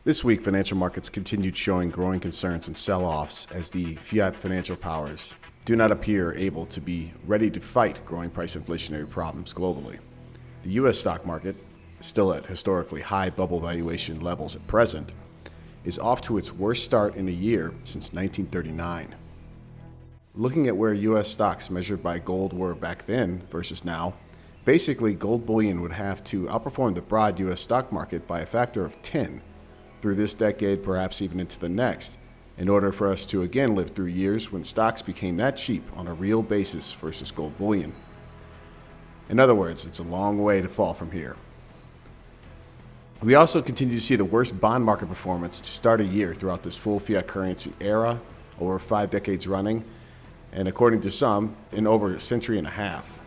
This week, financial markets continued showing growing concerns and sell-offs as the fiat financial powers do not appear able to be ready to fight growing price inflationary problems globally. The U.S. stock market, still at historically high bubble valuation levels at present, is off to its worst start in a year since 1939. Looking at where U.S. stocks measured by gold were back then versus now, basically gold bullion would have to outperform the broad U.S. stock market by a factor of 10 through this decade, perhaps even into the next, in order for us to again live through years when stocks became that cheap on a real basis versus gold bullion. In other words, it's a long way to fall from here. We also continue to see the worst bond market performance to start a year throughout this full fiat currency era, over 5 decades running, and according to some, in over a century and a half.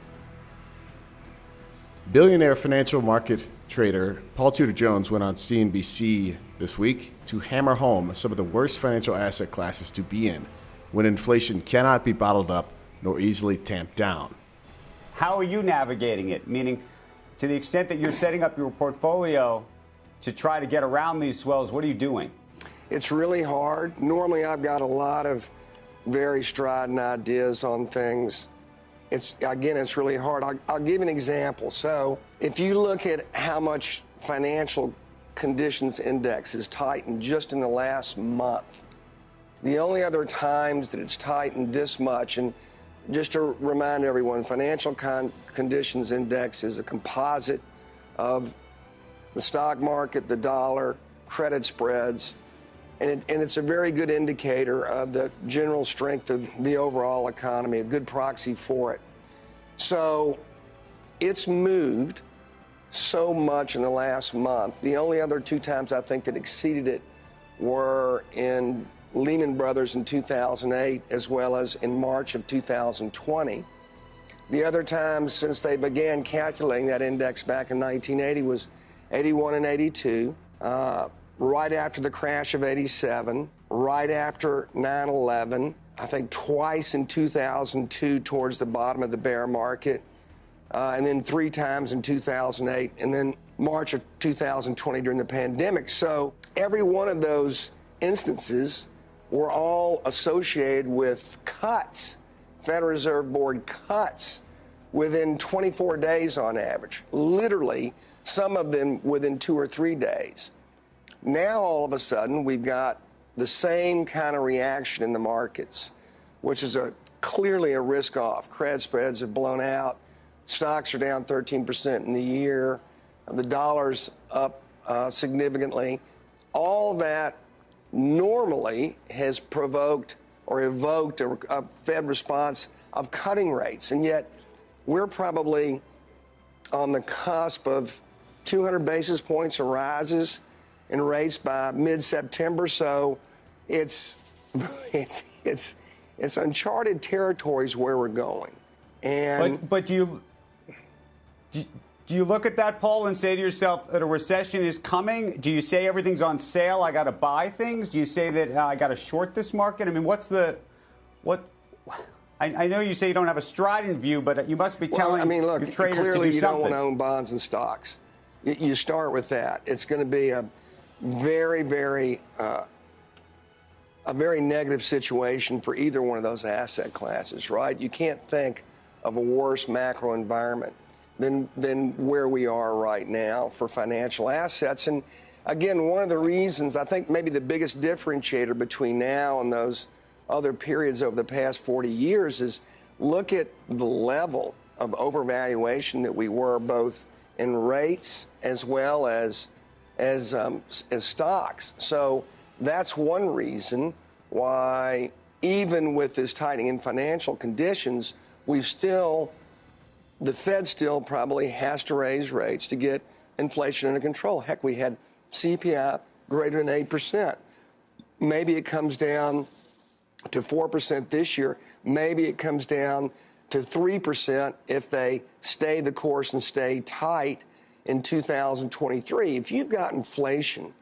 Billionaire financial market trader Paul Tudor Jones went on CNBC this week to hammer home some of the worst financial asset classes to be in when inflation cannot be bottled up nor easily tamped down. How are you navigating it? Meaning, to the extent that you're setting up your portfolio to try to get around these swells, what are you doing? It's really hard. Normally, I've got a lot of very strident ideas on things. It's really hard. I'll give an example. So if you look at how much financial conditions index has tightened just in the last month, the only other times that it's tightened this much, and just to remind everyone, financial conditions index is a composite of the stock market, the dollar, credit spreads, and it's a very good indicator of the general strength of the overall economy, a good proxy for it. So it's moved so much in the last month. The only other 2 times I think that exceeded it were in Lehman Brothers in 2008, as well as in March of 2020. The other times since they began calculating that index back in 1980 was 81 and 82. Right after the crash of 87, right after 9/11, I think twice in 2002 towards the bottom of the bear market, and then 3 times in 2008, and then March of 2020 during the pandemic. So every one of those instances were all associated with cuts, Federal Reserve Board cuts, within 24 days on average, literally some of them within 2 or 3 days. Now, all of a sudden, we've got the same kind of reaction in the markets, which is clearly a risk off. Credit spreads have blown out. Stocks are down 13% in the year. The dollar's up significantly. All that normally has provoked or evoked a Fed response of cutting rates. And yet, we're probably on the cusp of 200 basis points of rises in rates by mid-September, so it's uncharted territories where we're going. And but do you look at that, Paul, and say to yourself that a recession is coming? Do you say everything's on sale, I got to buy things? Do you say that I got to short this market? I mean, I know you say you don't have a strident view, but you must be telling your traders to do something. Clearly you don't want to own bonds and stocks. You start with that. It's going to be a very negative situation for either one of those asset classes, right? You can't think of a worse macro environment than where we are right now for financial assets. And again, one of the reasons, I think maybe the biggest differentiator between now and those other periods over the past 40 years is look at the level of overvaluation that we were both in rates as well as stocks. So that's one reason why, even with this tightening in financial conditions, the Fed still probably has to raise rates to get inflation under control. Heck, we had CPI greater than 8%. Maybe it comes down to 4% this year. Maybe it comes down to 3% if they stay the course and stay tight in 2023. If you've got inflation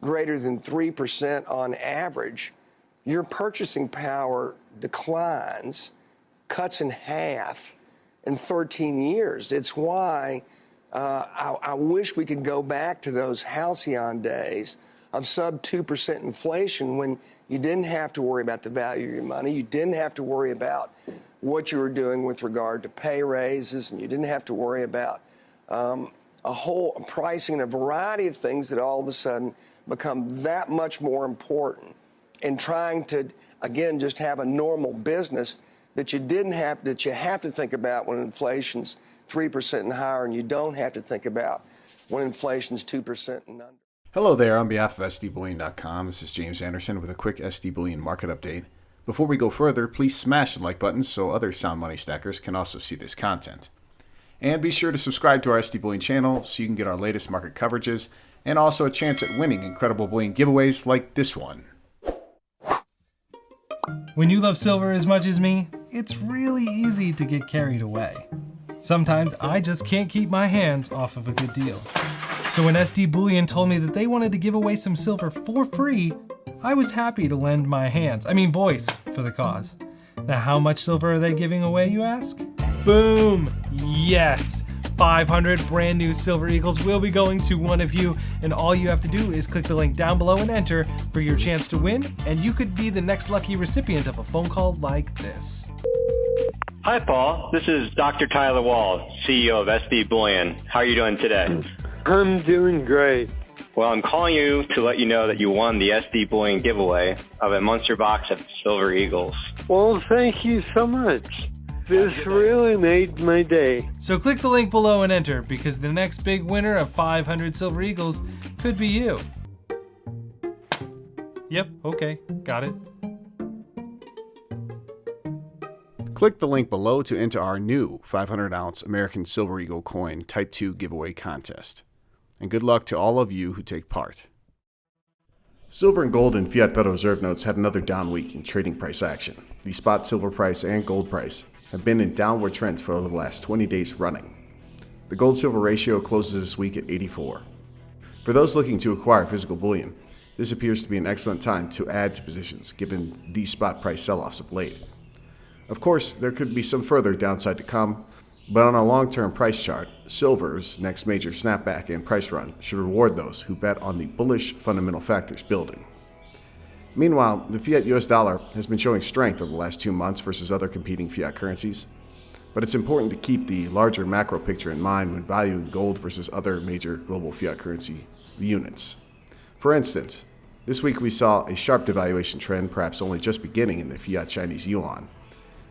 greater than 3% on average, your purchasing power declines, cuts in half in 13 years. It's why I wish we could go back to those halcyon days of sub 2% inflation when you didn't have to worry about the value of your money. You didn't have to worry about what you were doing with regard to pay raises, and you didn't have to worry about a whole pricing and a variety of things that all of a sudden become that much more important in trying to, again, just have a normal business that you have to think about when inflation's 3% and higher, and you don't have to think about when inflation's 2% and under. Hello there, on behalf of SDBullion.com, this is James Anderson with a quick SD Bullion market update. Before we go further, please smash the like button so other sound money stackers can also see this content. And be sure to subscribe to our SD Bullion channel so you can get our latest market coverages and also a chance at winning incredible bullion giveaways like this one. When you love silver as much as me, it's really easy to get carried away. Sometimes I just can't keep my hands off of a good deal. So when SD Bullion told me that they wanted to give away some silver for free, I was happy to lend my voice for the cause. Now how much silver are they giving away, you ask? Boom! Yes! 500 brand new Silver Eagles will be going to one of you, and all you have to do is click the link down below and enter for your chance to win, and you could be the next lucky recipient of a phone call like this. Hi, Paul. This is Dr. Tyler Wall, CEO of SD Bullion. How are you doing today? I'm doing great. Well, I'm calling you to let you know that you won the SD Bullion giveaway of a monster box of Silver Eagles. Well, thank you so much. This really made my day. So click the link below and enter, because the next big winner of 500 Silver Eagles could be you. Yep, okay, got it. Click the link below to enter our new 500-ounce American Silver Eagle coin Type 2 giveaway contest. And good luck to all of you who take part. Silver and gold and fiat Federal Reserve notes had another down week in trading price action. The spot silver price and gold price have been in downward trends for the last 20 days running. The gold-silver ratio closes this week at 84. For those looking to acquire physical bullion, this appears to be an excellent time to add to positions given these spot price sell-offs of late. Of course, there could be some further downside to come, but on a long-term price chart, silver's next major snapback and price run should reward those who bet on the bullish fundamental factors building. Meanwhile, the fiat US dollar has been showing strength over the last 2 months versus other competing fiat currencies, but it's important to keep the larger macro picture in mind when valuing gold versus other major global fiat currency units. For instance, this week we saw a sharp devaluation trend perhaps only just beginning in the fiat Chinese yuan,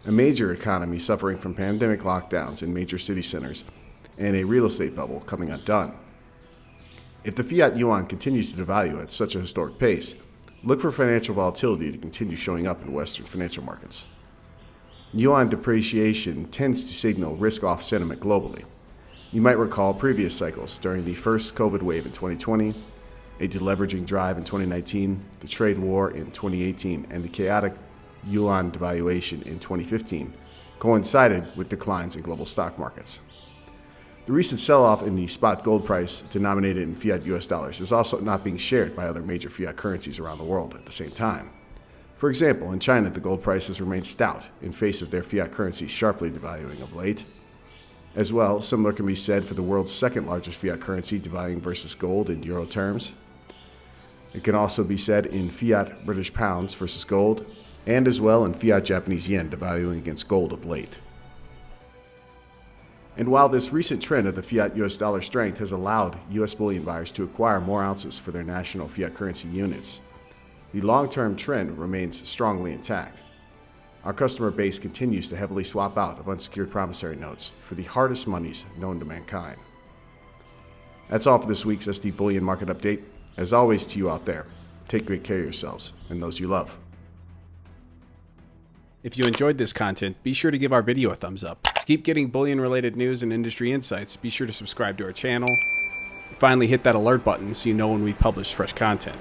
a major economy suffering from pandemic lockdowns in major city centers and a real estate bubble coming undone. If the fiat yuan continues to devalue at such a historic pace, look for financial volatility to continue showing up in Western financial markets. Yuan depreciation tends to signal risk-off sentiment globally. You might recall previous cycles during the first COVID wave in 2020, a deleveraging drive in 2019, the trade war in 2018, and the chaotic yuan devaluation in 2015 coincided with declines in global stock markets. The recent sell-off in the spot gold price denominated in fiat US dollars is also not being shared by other major fiat currencies around the world at the same time. For example, in China, the gold price has remained stout in face of their fiat currency sharply devaluing of late. As well, similar can be said for the world's second largest fiat currency devaluing versus gold in euro terms. It can also be said in fiat British pounds versus gold, and as well in fiat Japanese yen devaluing against gold of late. And while this recent trend of the fiat US dollar strength has allowed US bullion buyers to acquire more ounces for their national fiat currency units, the long-term trend remains strongly intact. Our customer base continues to heavily swap out of unsecured promissory notes for the hardest monies known to mankind. That's all for this week's SD Bullion market update. As always, to you out there, take great care of yourselves and those you love. If you enjoyed this content, be sure to give our video a thumbs up. To keep getting bullion-related news and industry insights, be sure to subscribe to our channel. Finally, hit that alert button so you know when we publish fresh content.